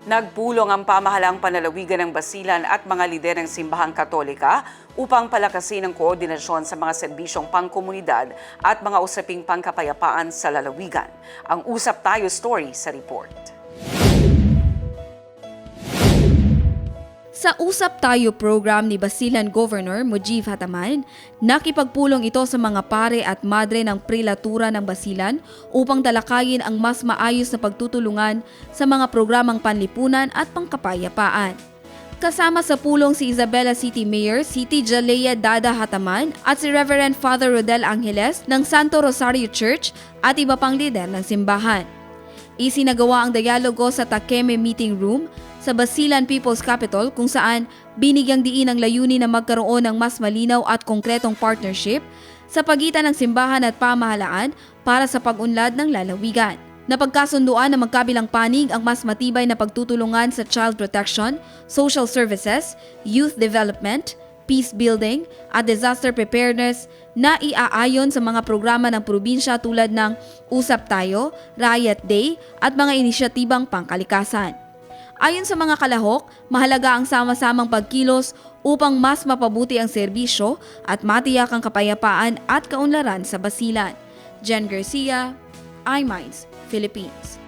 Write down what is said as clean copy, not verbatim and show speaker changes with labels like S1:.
S1: Nagpulong ang pamahalaang panlalawigan ng Basilan at mga lider ng simbahang Katolika upang palakasin ang koordinasyon sa mga serbisyong pangkomunidad at mga usaping pangkapayapaan sa lalawigan. Ang Usap Tayo story sa report.
S2: Sa Usap Tayo program ni Basilan Governor Mujib Hataman, nakipagpulong ito sa mga pare at madre ng prelatura ng Basilan upang talakayin ang mas maayos na pagtutulungan sa mga programang panlipunan at pangkapayapaan. Kasama sa pulong si Isabela City Mayor Siti Jalea Dada Hataman at si Reverend Father Rodel Angeles ng Santo Rosario Church at iba pang lider ng simbahan. Isinagawa ang dialogo sa Takeme Meeting Room sa Basilan People's Capital kung saan binigyang diin ang layunin na magkaroon ng mas malinaw at konkretong partnership sa pagitan ng simbahan at pamahalaan para sa pag-unlad ng lalawigan. Napagkasunduan na magkabilang panig ang mas matibay na pagtutulungan sa child protection, social services, youth development, peace building at disaster preparedness na iaayon sa mga programa ng probinsya tulad ng Usap Tayo, Riot Day at mga inisyatibang pangkalikasan. Ayon sa mga kalahok, mahalaga ang sama-samang pagkilos upang mas mapabuti ang serbisyo at matiyak ang kapayapaan at kaunlaran sa Basilan. Jen Garcia, iMinds, Philippines.